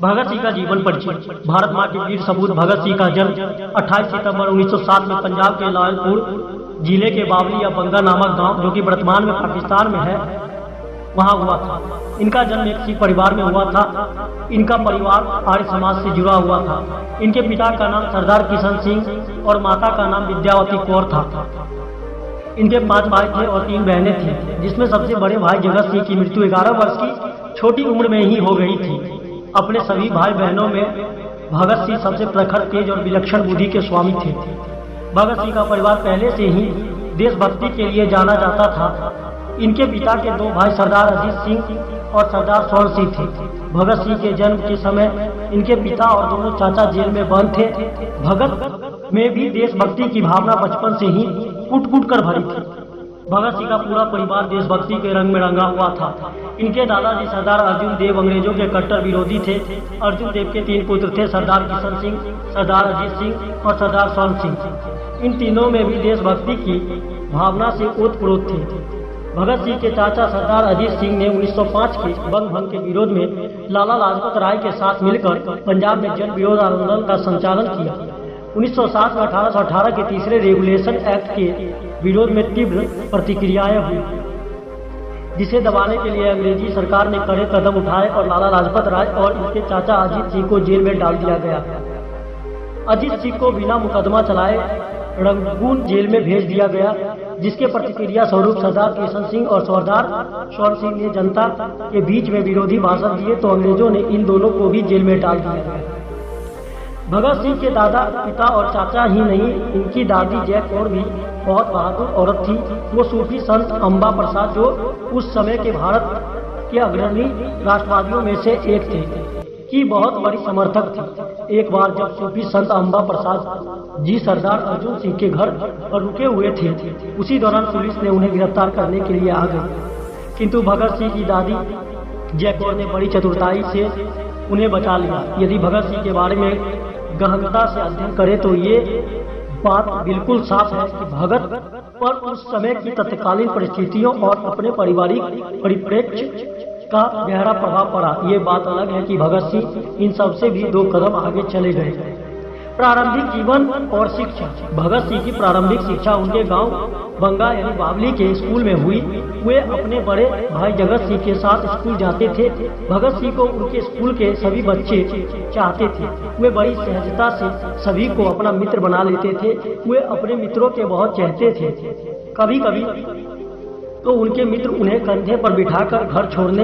भगत सिंह का जीवन परिचय। भारत माँ के वीर सपूत भगत सिंह का जन्म 28 सितंबर 1907 में पंजाब के लायलपुर जिले के बावली या बंगा नामक गांव, जो कि वर्तमान में पाकिस्तान में है, वहां हुआ था। इनका जन्म एक सिख परिवार में हुआ था। इनका परिवार आर्य समाज से जुड़ा हुआ था। इनके पिता का नाम सरदार किशन सिंह और माता का नाम विद्यावती कौर था। इनके 5 भाई थे और 3 बहनें थी, जिसमें सबसे बड़े भाई जगत सिंह की मृत्यु 11 वर्ष की छोटी उम्र में ही हो गई थी। अपने सभी भाई बहनों में भगत सिंह सबसे प्रखर, तेज और विलक्षण बुद्धि के स्वामी थे। भगत सिंह का परिवार पहले से ही देशभक्ति के लिए जाना जाता था। इनके पिता के 2 भाई सरदार अजीत सिंह और सरदार स्वर्ण सिंह थे। भगत सिंह के जन्म के समय इनके पिता और दोनों चाचा जेल में बंद थे। भगत में भी देशभक्ति की भावना बचपन से ही कूट कर भरी थी। भगत सिंह का पूरा परिवार देशभक्ति के रंग में रंगा हुआ था। इनके दादाजी सरदार अर्जुन देव अंग्रेजों के कट्टर विरोधी थे। अर्जुन देव के 3 पुत्र थे, सरदार किशन सिंह, सरदार अजीत सिंह और सरदार स्वर्ण सिंह। इन तीनों में भी देशभक्ति की भावना से ओतप्रोत थे। भगत सिंह के चाचा सरदार अजीत सिंह ने 1905 के बंग भंग के विरोध में लाला लाजपत राय के साथ मिलकर पंजाब में जन विरोध आंदोलन का संचालन किया। 1907 में 1818 के तीसरे रेगुलेशन एक्ट के विरोध में तीव्र प्रतिक्रियाएं हुई, जिसे दबाने के लिए अंग्रेजी सरकार ने कड़े कदम उठाए और लाला लाजपत राय और इनके चाचा अजीत सिंह को जेल में डाल दिया गया। अजीत सिंह को बिना मुकदमा चलाए रंगून जेल में भेज दिया गया, जिसके प्रतिक्रिया स्वरूप सरदार किशन सिंह और सरदार स्वर्ण सिंह ने जनता के बीच में विरोधी भाषण दिए, तो अंग्रेजों ने इन दोनों को भी जेल में डाल दिया गया। भगत सिंह के दादा, पिता और चाचा ही नहीं, इनकी दादी जय कौर भी बहुत बहादुर औरत थी। वो सूफी संत अम्बा प्रसाद, जो उस समय के भारत के अग्रणी राष्ट्रवादियों में से एक थे, की बहुत बड़ी समर्थक थी। एक बार जब सूफी संत अम्बा प्रसाद जी सरदार अर्जुन सिंह के घर पर रुके हुए थे, उसी दौरान पुलिस ने उन्हें गिरफ्तार करने के लिए आ गई, किंतु भगत सिंह की दादी जय कौर ने बड़ी चतुराई से उन्हें बचा लिया। यदि भगत सिंह के बारे में गहनता से अध्ययन करें तो ये बात बिल्कुल साफ है कि भगत पर उस समय की तत्कालीन परिस्थितियों और अपने पारिवारिक परिप्रेक्ष्य का गहरा प्रभाव पड़ा। ये बात अलग है कि भगत सिंह इन सब से भी 2 कदम आगे चले गए। प्रारंभिक जीवन और शिक्षा। भगत सिंह की प्रारंभिक शिक्षा उनके गांव बंगा यानी बावली के स्कूल में हुई। वे अपने बड़े भाई जगत सिंह के साथ स्कूल जाते थे। भगत सिंह को उनके स्कूल के सभी बच्चे चाहते थे। वे बड़ी सहजता से सभी को अपना मित्र बना लेते थे। वे अपने मित्रों के बहुत चाहते थे। कभी कभी तो उनके मित्र उन्हें कंधे पर बिठाकर घर छोड़ने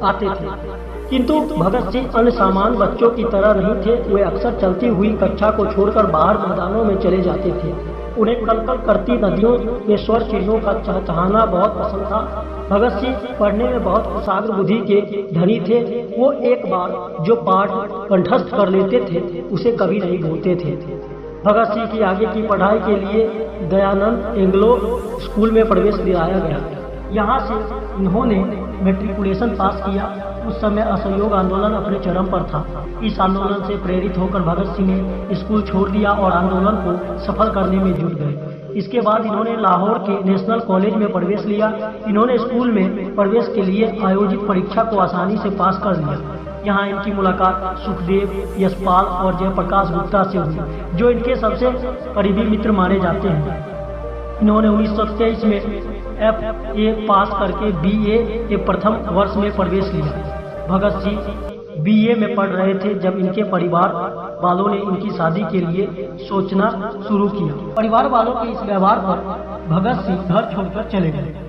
आते थे, किंतु भगत सिंह अन्य सामान्य बच्चों की तरह नहीं थे। वे अक्सर चलती हुई कक्षा को छोड़कर बाहर मैदानों में चले जाते थे। उन्हें कलकल करती नदियों में स्वर चिड़ियों का चहचहाना बहुत पसंद था। भगत सिंह पढ़ने में बहुत कुशाग्र बुद्धि के धनी थे। वो एक बार जो पाठ कंठस्थ कर लेते थे, उसे कभी नहीं भूलते थे। भगत सिंह की आगे की पढ़ाई के लिए दयानंद एंग्लो स्कूल में प्रवेश दिलाया गया। यहाँ से इन्होंने मैट्रिकुलेशन पास किया। उस समय असहयोग आंदोलन अपने चरम पर था। इस आंदोलन से प्रेरित होकर भगत सिंह ने स्कूल छोड़ दिया और आंदोलन को सफल करने में जुट गए। इसके बाद इन्होंने लाहौर के नेशनल कॉलेज में प्रवेश लिया। इन्होंने स्कूल में प्रवेश के लिए आयोजित परीक्षा को आसानी से पास कर लिया। यहाँ इनकी मुलाकात सुखदेव, यशपाल और जयप्रकाश गुप्ता से हुई, जो इनके सबसे करीबी मित्र माने जाते हैं। इन्होंने 1923 में FA पास करके BA के प्रथम वर्ष में प्रवेश लिया। भगत सिंह BA में पढ़ रहे थे जब इनके परिवार वालों ने इनकी शादी के लिए सोचना शुरू किया। परिवार वालों के इस व्यवहार पर भगत सिंह घर छोड़कर चले गए।